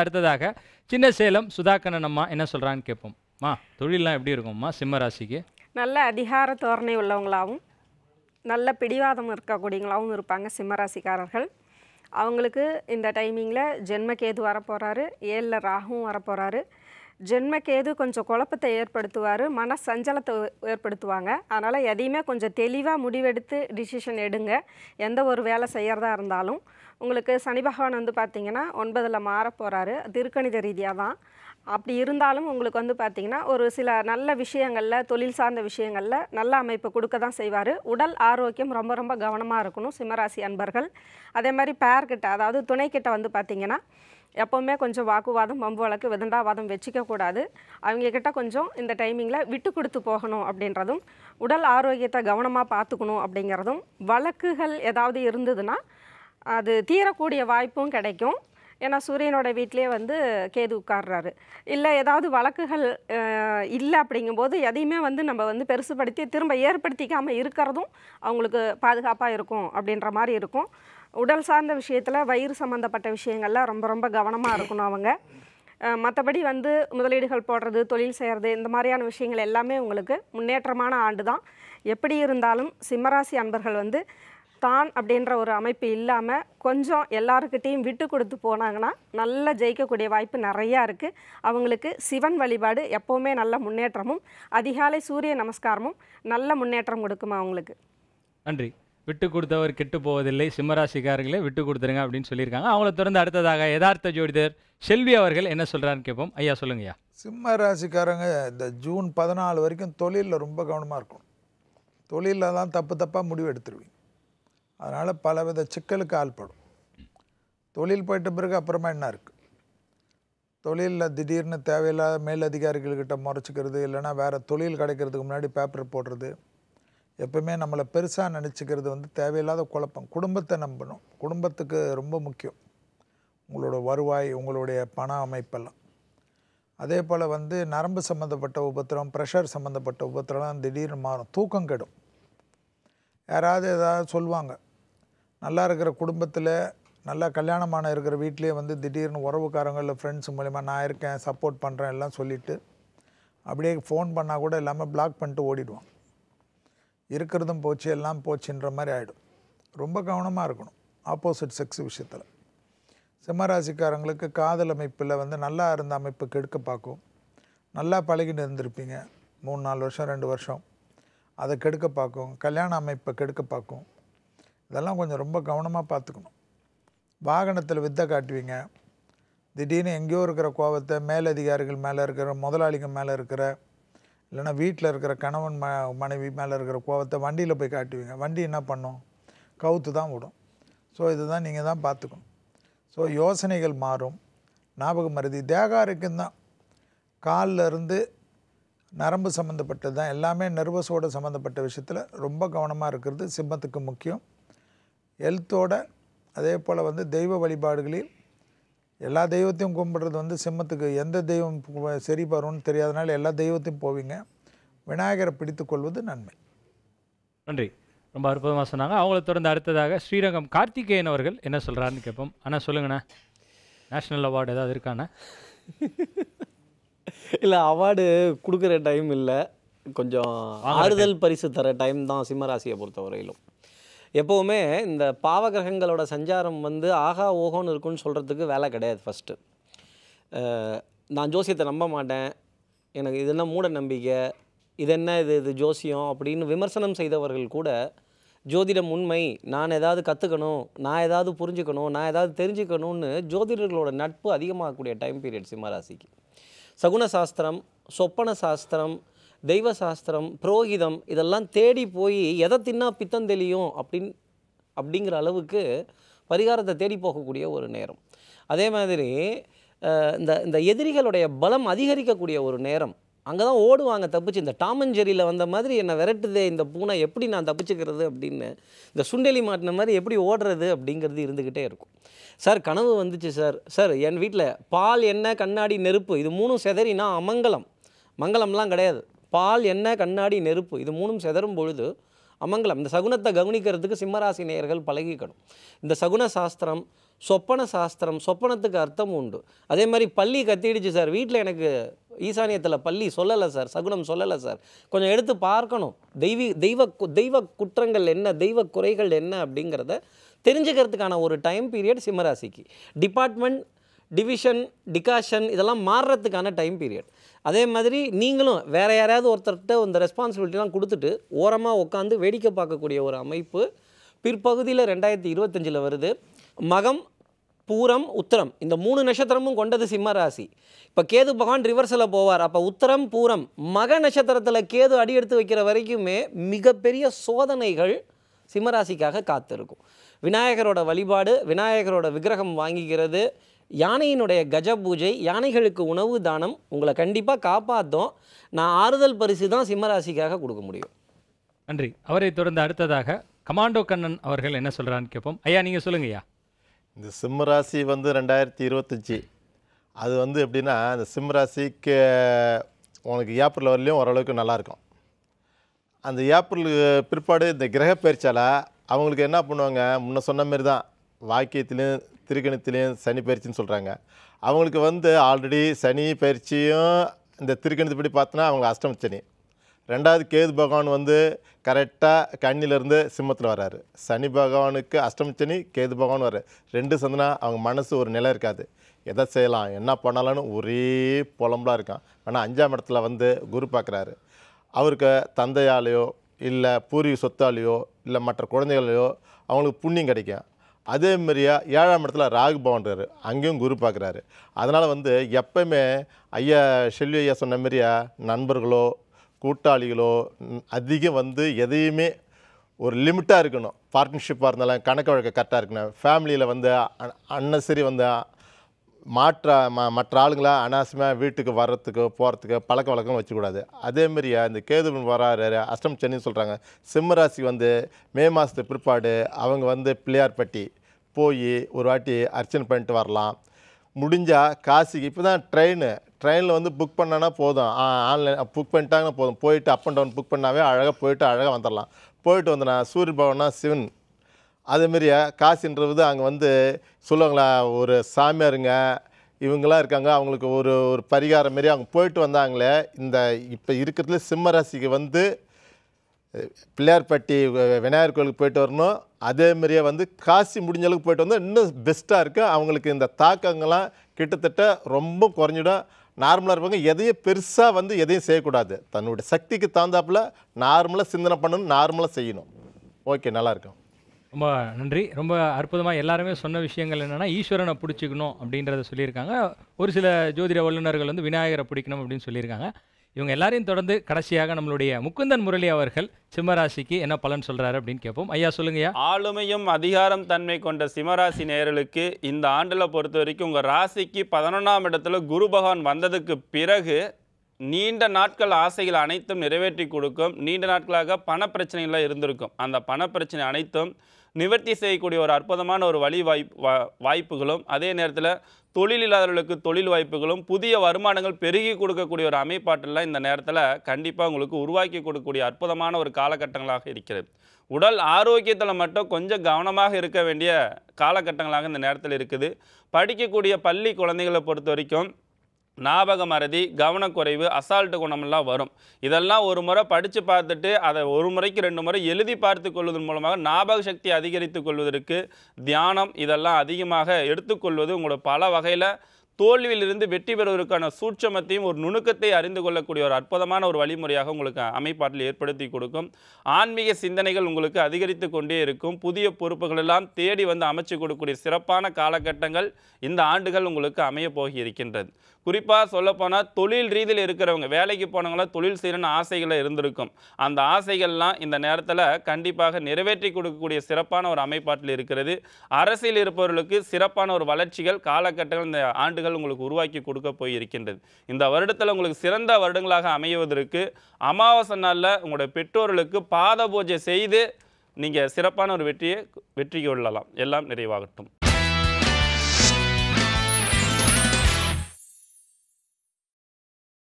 அடுத்ததாக சின்ன சேலம் சுதாகரன் அம்மா என்ன சொல்கிறான்னு கேட்போம். தொழிலெலாம் எப்படி இருக்கும்மா சிம்ம ராசிக்கு? நல்ல அதிகார தோரணை உள்ளவங்களாகவும் நல்ல பிடிவாதம் இருக்கக்கூடியவங்களாகவும் இருப்பாங்க சிம்மராசிக்காரர்கள். அவங்களுக்கு இந்த டைமிங்கில் ஜென்மகேது வரப்போகிறாரு, 7ல் ராகுவும் வரப்போகிறாரு. ஜென்மகேது கொஞ்சம் குழப்பத்தை ஏற்படுத்துவார், மன சஞ்சலத்தை ஏற்படுத்துவாங்க. அதனால் எதையுமே கொஞ்சம் தெளிவாக முடிவெடுத்து டிசிஷன் எடுங்க. எந்த ஒரு வேலை செய்கிறதா இருந்தாலும். உங்களுக்கு சனி பகவான் வந்து பார்த்திங்கன்னா 9ல் மாற போகிறாரு, திருக்கணித ரீதியாக தான். அப்படி இருந்தாலும் உங்களுக்கு வந்து பார்த்திங்கன்னா ஒரு சில நல்ல விஷயங்களில், தொழில் சார்ந்த விஷயங்களில் நல்ல அமைப்பு கொடுக்க தான் செய்வார். உடல் ஆரோக்கியம் ரொம்ப ரொம்ப கவனமாக இருக்கணும் சிம்மராசி அன்பர்கள். அதே மாதிரி பேர்கிட்ட, அதாவது துணைக்கிட்ட வந்து பார்த்திங்கன்னா எப்போவுமே கொஞ்சம் வாக்குவாதம், வம்பு வழக்கு, விதண்டாவாதம் வச்சுக்கக்கூடாது. அவங்கக்கிட்ட கொஞ்சம் இந்த டைமிங்கில் விட்டு கொடுத்து போகணும் அப்படின்றதும், உடல் ஆரோக்கியத்தை கவனமாக பார்த்துக்கணும் அப்படிங்கிறதும், வழக்குகள் ஏதாவது இருந்ததுன்னா அது தீரக்கூடிய வாய்ப்பும் கிடைக்கும். ஏன்னா சூரியனோட வீட்டிலே வந்து கேது உட்கார்றாரு. இல்லை ஏதாவது வழக்குகள் இல்லை அப்படிங்கும்போது எதையுமே வந்து நம்ம வந்து பெருசுப்படுத்தி திரும்ப ஏற்படுத்திக்காமல் இருக்கிறதும் அவங்களுக்கு பாதுகாப்பாக இருக்கும் அப்படின்ற மாதிரி இருக்கும். உடல் சார்ந்த விஷயத்தில், வயிறு சம்மந்தப்பட்ட விஷயங்கள்லாம் ரொம்ப ரொம்ப கவனமாக இருக்கணும் அவங்க. மற்றபடி வந்து முதலீடுகள் போடுறது, தொழில் செய்கிறது, இந்த மாதிரியான விஷயங்கள் எல்லாமே உங்களுக்கு முன்னேற்றமான ஆண்டு தான். எப்படி இருந்தாலும் சிம்மராசி அன்பர்கள் வந்து தான் அப்படின்ற ஒரு அமைப்பு இல்லாமல் கொஞ்சம் எல்லாருக்கிட்டையும் விட்டு கொடுத்து போனாங்கன்னா நல்லா ஜெயிக்கக்கூடிய வாய்ப்பு நிறையா இருக்குது. அவங்களுக்கு சிவன் வழிபாடு எப்போவுமே நல்ல முன்னேற்றமும், அதிகாலை சூரிய நமஸ்காரமும் நல்ல முன்னேற்றம் கொடுக்குமா அவங்களுக்கு. நன்றி. விட்டு கொடுத்தவர் கெட்டு போவதில்லை, சிம்மராசிக்காரர்களே விட்டு கொடுத்துருங்க அப்படின்னு சொல்லியிருக்காங்க. அவங்கள தொடர்ந்து அடுத்ததாக யதார்த்த ஜோதிடர் செல்வி அவர்கள் என்ன சொல்கிறான்னு கேட்போம். ஐயா சொல்லுங்கய்யா. சிம்ம ராசிக்காரங்க இந்த ஜூன் 14 வரைக்கும் தொழிலில் ரொம்ப கவனமாக இருக்கும். தொழிலில் தான் தப்பாக முடிவு எடுத்துருவீங்க. அதனால் பலவித சிக்கலுக்கு ஆள்படும். தொழில் போயிட்ட பிறகு அப்புறமா என்ன இருக்குது, தொழிலில் திடீர்னு தேவையில்லாத மேலதிகாரிகள்கிட்ட முறைச்சிக்கிறது, இல்லைனா வேறு தொழில் கிடைக்கிறதுக்கு முன்னாடி பேப்பர் போடுறது, எப்பவுமே நம்மளை பெருசாக நினச்சிக்கிறது வந்து தேவையில்லாத குழப்பம். குடும்பத்தை நம்பணும். குடும்பத்துக்கு ரொம்ப முக்கியம் உங்களோட வருவாய், உங்களுடைய பண அமைப்பெல்லாம். அதே போல் வந்து நரம்பு சம்மந்தப்பட்ட உபத்திரம், ப்ரெஷர் சம்மந்தப்பட்ட உபத்திரம்லாம் திடீர்னு மாறும். தூக்கம் கெடும். யாராவது ஏதாவது சொல்லுவாங்க, நல்லா இருக்கிற குடும்பத்தில், நல்லா கல்யாணமான இருக்கிற வீட்லேயே வந்து திடீர்னு உறவுக்காரங்க இல்லை ஃப்ரெண்ட்ஸ் மூலிமா நான் இருக்கேன், சப்போர்ட் பண்ணுறேன் எல்லாம் சொல்லிவிட்டு அப்படியே ஃபோன் பண்ணால் கூட எல்லாமே பிளாக் பண்ணிட்டு ஓடிடுவான். இருக்கிறதும் போச்சு எல்லாம் போச்சுன்ற மாதிரி ஆகிடும். ரொம்ப கவனமாக இருக்கணும் ஆப்போசிட் செக்ஸ் விஷயத்தில். சிம்மராசிக்காரங்களுக்கு காதல் அமைப்பில் வந்து நல்லா இருந்த அமைப்பு கெடுக்க பார்க்கும். நல்லா பழகிட்டு இருந்திருப்பீங்க 3-4 வருஷம் 2 வருஷம், அதை கெடுக்க பார்க்கும். கல்யாண அமைப்பை கெடுக்க பார்க்கும். இதெல்லாம் கொஞ்சம் ரொம்ப கவனமாக பார்த்துக்கணும். வாகனத்தில் வித்தை காட்டுவீங்க. திடீர்னு எங்கேயோ இருக்கிற கோபத்தை மேலதிகாரிகள் மேலே இருக்கிற, முதலாளிகள் மேலே இருக்கிற, இல்லைனா வீட்டில் இருக்கிற கணவன் மனைவி மேலே இருக்கிற கோபத்தை வண்டியில் போய் காட்டுவீங்க. வண்டி என்ன பண்ணும், கவுத்து தான் விடும். ஸோ இதுதான் நீங்கள் தான் பார்த்துக்கணும். ஸோ யோசனைகள் மாறும். ஞாபக மருதி, தேகாரிக்கும் தான், காலில் இருந்து நரம்பு சம்மந்தப்பட்டது தான் எல்லாமே. நர்வஸோடு சம்மந்தப்பட்ட விஷயத்தில் ரொம்ப கவனமாக இருக்கிறது சிம்மத்துக்கு முக்கியம். ஹெல்த்தோட அதே போல் வந்து தெய்வ வழிபாடுகளில் எல்லா தெய்வத்தையும் கும்பிட்றது வந்து சிம்மத்துக்கு எந்த தெய்வம் சரி வரும்னு தெரியாதனால எல்லா தெய்வத்தையும் போவீங்க. விநாயகரை பிடித்து கொள்வது நன்மை. நன்றி. ரொம்ப அற்புதமாக சொன்னாங்க. அவங்கள தொடர்ந்து அடுத்ததாக ஸ்ரீரங்கம் கார்த்திகேயன் அவர்கள் என்ன சொல்கிறாருன்னு கேட்போம். அண்ணா சொல்லுங்கண்ணா, நேஷ்னல் அவார்டு ஏதாவது இருக்காண்ணா? இல்லை, அவார்டு கொடுக்குற டைம் இல்லை, கொஞ்சம் ஆறுதல் பரிசு தர டைம் தான் சிம்மராசியை பொறுத்த வரையிலும். எப்போவுமே இந்த பாவகிரகங்களோட சஞ்சாரம் வந்து ஆகா ஓகோன்னு இருக்குன்னு சொல்கிறதுக்கு வேலை கிடையாது. ஃபஸ்ட்டு நான் ஜோசியத்தை நம்ப மாட்டேன், எனக்கு இது என்ன மூட நம்பிக்கை, இது என்ன இது ஜோசியம் அப்படின்னு விமர்சனம் செய்தவர்கள் கூட ஜோதிடம் உண்மை, நான் ஏதாவது கற்றுக்கணும், நான் ஏதாவது புரிஞ்சுக்கணும், நான் ஏதாவது தெரிஞ்சுக்கணும்னு ஜோதிடர்களோட நட்பு அதிகமாகக்கூடிய டைம் பீரியட் சிம்மராசிக்கு. சகுன சாஸ்திரம், சொப்பன சாஸ்திரம், தெய்வ சாஸ்திரம், புரோகிதம் இதெல்லாம் தேடி போய் எதை தின்னா பித்தம் தெளியும் அப்படிங்கிற அளவுக்கு பரிகாரத்தை தேடி போகக்கூடிய ஒரு நேரம். அதே மாதிரி இந்த எதிரிகளுடைய பலம் அதிகரிக்கக்கூடிய ஒரு நேரம். அங்கே தான் ஓடுவாங்க தப்பிச்சு. இந்த டாம் அண்ட் ஜெர்ரியில் வந்த மாதிரி என்னை விரட்டுதே இந்த பூனை, எப்படி நான் தப்பிச்சுக்கிறது அப்படின்னு, இந்த சுண்டெலி மாட்டின மாதிரி எப்படி ஓடுறது அப்படிங்கிறது இருந்துக்கிட்டே இருக்கும். சார் கனவு வந்துச்சு சார் என் வீட்டில் பால், எண்ணெய், கண்ணாடி, நெருப்பு இது 3 செதறினா அமங்கலம். மங்கலம்லாம் கிடையாது. பால், எண்ணெய், கண்ணாடி, நெருப்பு இது 3 செதறும் பொழுது அமங்கலம். இந்த சகுனத்தை கவனிக்கிறதுக்கு சிம்மராசி நேயர்கள் பழகிக்கணும். இந்த சகுன சாஸ்திரம், சொப்பன சாஸ்திரம், சொப்பனத்துக்கு அர்த்தம் உண்டு. அதே மாதிரி பள்ளி கத்திடுச்சு சார், வீட்டில் எனக்கு ஈசானியத்தில் பள்ளி சொல்லலை சார், சகுனம் சொல்லலை சார், கொஞ்சம் எடுத்து பார்க்கணும். தெய்வ குற்றங்கள் என்ன, தெய்வ குறைகள் என்ன அப்படிங்கிறத தெரிஞ்சுக்கிறதுக்கான ஒரு டைம் பீரியட் சிம்மராசிக்கு. டிபார்ட்மெண்ட், டிவிஷன், டிகாஷன் இதெல்லாம் மாறுறதுக்கான டைம் பீரியட். அதே மாதிரி நீங்களும் வேறு யாராவது ஒருத்தர்கிட்ட இந்த ரெஸ்பான்சிபிலிட்டிலாம் கொடுத்துட்டு ஓரமாக உட்காந்து வேடிக்கை பார்க்கக்கூடிய ஒரு அமைப்பு பிற்பகுதியில் 2025 வருது. மகம், பூரம், உத்திரம் இந்த 3 நட்சத்திரமும் கொண்டது சிம்மராசி. இப்போ கேது பகவான் ரிவர்ஸில் போவார். அப்போ உத்திரம், பூரம், மக நட்சத்திரத்தில் கேது அடி எடுத்து வைக்கிற வரைக்குமே மிகப்பெரிய சோதனைகள் சிம்மராசிக்காக காத்திருக்கும். விநாயகரோட வழிபாடு, விநாயகரோட விக்கிரகம் வாங்கிக்கிறது, யானையினுடைய கஜ பூஜை, யானைகளுக்கு உணவு தானம் உங்களை கண்டிப்பாக காப்பாற்றும். நான் ஆறுதல் பரிசு தான் சிம்மராசிக்காக கொடுக்க முடியும். நன்றி. அவரை தொடர்ந்து அடுத்ததாக கமாண்டோ கண்ணன் அவர்கள் என்ன சொல்கிறான்னு கேட்போம். ஐயா நீங்கள் சொல்லுங்க ஐயா. இந்த சிம்மராசி வந்து 2025 அது வந்து எப்படின்னா, இந்த சிம்மராசிக்கு உனக்கு ஏப்ரல் வரலையும் ஓரளவுக்கு நல்லாயிருக்கும். அந்த ஏப்ரல் பிற்பாடு இந்த கிரக பயிற்சியால் அவங்களுக்கு என்ன பண்ணுவாங்க, முன்ன சொன்ன மாரி தான் வாக்கியத்துலேயும் திருக்கணித்துலேயும் சனி பயிற்சின்னு சொல்கிறாங்க. அவங்களுக்கு வந்து ஆல்ரெடி சனி பயிற்சியும் இந்த திருக்கணித்துப்படி பார்த்தோன்னா அவங்க அஷ்டம சனி. 2வது கேது பகவான் வந்து கரெக்டாக கண்ணிலேருந்து சிம்மத்தில் வர்றாரு. சனி பகவானுக்கு அஷ்டம சனி, கேது பகவான் வர்றாரு. 2 சந்தினா அவங்க மனசு ஒரு நிலை இருக்காது, எதை செய்யலாம் என்ன பண்ணலான்னு ஒரே புலம்பலாக இருக்கான். ஆனால் 5ஆம் இடத்துல வந்து குரு பார்க்குறாரு. அவருக்கு தந்தையாலேயோ இல்லை பூர்வீக சொத்தாலேயோ இல்லை மற்ற குழந்தைகளையோ அவங்களுக்கு புண்ணியம் கிடைக்கும். அதே மாதிரியா 7ஆம் இடத்துல ராகு பவன்றாரு, அங்கேயும் குரு பார்க்குறாரு. அதனால் வந்து எப்போயுமே ஐயா செல்வி ஐயா சொன்ன மாதிரியா நண்பர்களோ கூட்டாளிகளோ அதிகம் வந்து எதையுமே ஒரு லிமிட்டாக இருக்கணும். பார்ட்னர்ஷிப்பாக இருந்தாலும் கணக்கு வழக்க கரெக்டாக இருக்கணும். ஃபேமிலியில் வந்து அன்னசரி வந்து மற்ற ஆளுங்களா அனாவசியமாக வீட்டுக்கு வர்றதுக்கு போகிறதுக்கு பழக்க வழக்கம் வச்சுக்கூடாது. அதேமாரியா இந்த கேது வராரு அஷ்டம் சனின்னு சொல்கிறாங்க. சிம்மராசி வந்து மே மாதத்துக்கு பிற்பாடு அவங்க வந்து பிள்ளையார்பட்டி போய் ஒரு வாட்டி அர்ச்சனை பண்ணிட்டு வரலாம். முடிஞ்சால் காசிக்கு இப்போ தான் ட்ரெயினில் வந்து புக் பண்ணனா போதும், ஆன்லைன் புக் பண்ணிட்டாங்கன்னா போதும், போயிட்டு அப் அண்ட் டவுன் புக் பண்ணாவே அழகாக போயிட்டு அழகாக வந்துடலாம். போயிட்டு வந்தனா சூரிய பகவான்னா சிவன், அதேமாரியா காசின்றது அங்கே வந்து சொல்லுவாங்களா ஒரு சாமியாருங்க இவங்களாம் இருக்காங்க, அவங்களுக்கு ஒரு பரிகாரம் மாரி அவங்க போயிட்டு வந்தாங்களே. இந்த இப்போ இருக்கிறதுல சிம்மராசிக்கு வந்து பிள்ளையார்பட்டி விநாயகர் கோயிலுக்கு போயிட்டு வரணும். அதேமாரியே வந்து காசி முடிஞ்ச அளவுக்கு போயிட்டு வந்தால் இன்னும் பெஸ்ட்டாக இருக்குது. அவங்களுக்கு இந்த தாக்கங்கள்லாம் கிட்டத்தட்ட ரொம்ப குறைஞ்சிடும். நார்மலாக இருப்பாங்க. எதையும் பெருசாக வந்து எதையும் செய்யக்கூடாது, தன்னுடைய சக்திக்கு தகுந்தாப்புல நார்மலாக சிந்தனை பண்ணணும், நார்மலாக செய்யணும். ஓகே, நல்லாயிருக்கும். ரொம்ப நன்றி. ரொம்ப அற்புதமாக எல்லாருமே சொன்ன விஷயங்கள் என்னென்னா ஈஸ்வரனை பிடிச்சிக்கணும் அப்படின்றத சொல்லியிருக்காங்க. ஒரு சில ஜோதிட வல்லுநர்கள் வந்து விநாயகரை பிடிக்கணும் அப்படின்னு சொல்லியிருக்காங்க. இவங்க எல்லாரையும் தொடர்ந்து கடைசியாக நம்மளுடைய முகுந்தன் முரளி அவர்கள் சிம்மராசிக்கு என்ன பலன் சொல்கிறாரு அப்படின்னு கேட்போம். ஐயா சொல்லுங்கய்யா. ஆளுமையும் அதிகாரம் தன்மை கொண்ட சிம்மராசி நேயர்களுக்கு இந்த ஆண்டில் பொறுத்த வரைக்கும் உங்கள் ராசிக்கு 11ஆம் இடத்துல குரு பகவான் வந்ததுக்கு பிறகு நீண்ட நாட்கள் ஆசைகள் அனைத்தும் நிறைவேற்றி கொடுக்கும். நீண்ட நாட்களாக பண பிரச்சனைகள்லாம் இருந்திருக்கும். அந்த பண பிரச்சனை அனைத்தும் நிவர்த்தி செய்யக்கூடிய ஒரு அற்புதமான ஒரு வழி வாய்ப்புகளும், அதே நேரத்தில் தொழில் இல்லாதவர்களுக்கு தொழில் வாய்ப்புகளும், புதிய வருமானங்கள் பெருகி கொடுக்கக்கூடிய ஒரு அமைப்பாட்டெல்லாம் இந்த நேரத்தில் கண்டிப்பாக உங்களுக்கு உருவாக்கி கொடுக்கக்கூடிய அற்புதமான ஒரு காலகட்டங்களாக இருக்கிறது. உடல் ஆரோக்கியத்தில் மட்டும் கொஞ்சம் கவனமாக இருக்க வேண்டிய காலகட்டங்களாக இந்த நேரத்தில் இருக்குது. படிக்கக்கூடிய பள்ளி குழந்தைகளை பொறுத்த வரைக்கும் ஞாபக மறதி, கவனக்குறைவு, அசால்ட்டு குணமெல்லாம் வரும். இதெல்லாம் ஒரு முறை படித்து பார்த்துட்டு அதை ஒரு முறைக்கு 2 முறை எழுதி பார்த்து கொள்வதன் மூலமாக ஞாபக சக்தி அதிகரித்து கொள்வதற்கு தியானம் இதெல்லாம் அதிகமாக எடுத்துக்கொள்வது உங்களோட பல வகையில் தோல்வியிலிருந்து வெற்றி பெறுவதற்கான சூட்சமத்தையும் ஒரு நுணுக்கத்தை அறிந்து கொள்ளக்கூடிய ஒரு அற்புதமான ஒரு வழிமுறையாக உங்களுக்கு அமைப்பாட்டில் ஏற்படுத்தி கொடுக்கும். ஆன்மீக சிந்தனைகள் உங்களுக்கு அதிகரித்து கொண்டே இருக்கும். புதிய பொறுப்புகள் எல்லாம் தேடி வந்து அமைச்சு கொடுக்கக்கூடிய சிறப்பான காலகட்டங்கள் இந்த ஆண்டுகள் உங்களுக்கு அமைய போகி இருக்கின்றது. குறிப்பாக சொல்லப்போனால் தொழில் ரீதியில் இருக்கிறவங்க, வேலைக்கு போனவங்களாம் தொழில் செய்யணும்னு ஆசைகளில் இருந்திருக்கும். அந்த ஆசைகள்லாம் இந்த நேரத்தில் கண்டிப்பாக நிறைவேற்றி கொடுக்கக்கூடிய சிறப்பான ஒரு அமைப்பாட்டில் இருக்கிறது. அரசியல் இருப்பவர்களுக்கு சிறப்பான ஒரு வளர்ச்சிகள் காலகட்டங்கள் இந்த ஆண்டுகள் உங்களுக்கு உருவாக்கி கொடுக்க போயிருக்கின்றது. இந்த வருடத்தில் உங்களுக்கு சிறந்த வருடங்களாக அமைவதற்கு அமாவாசை நாளில் உங்களுடைய பெற்றோர்களுக்கு பாத பூஜை செய்து நீங்கள் சிறப்பான ஒரு வெற்றி கொள்ளலாம். எல்லாம் நிறைவாகட்டும்.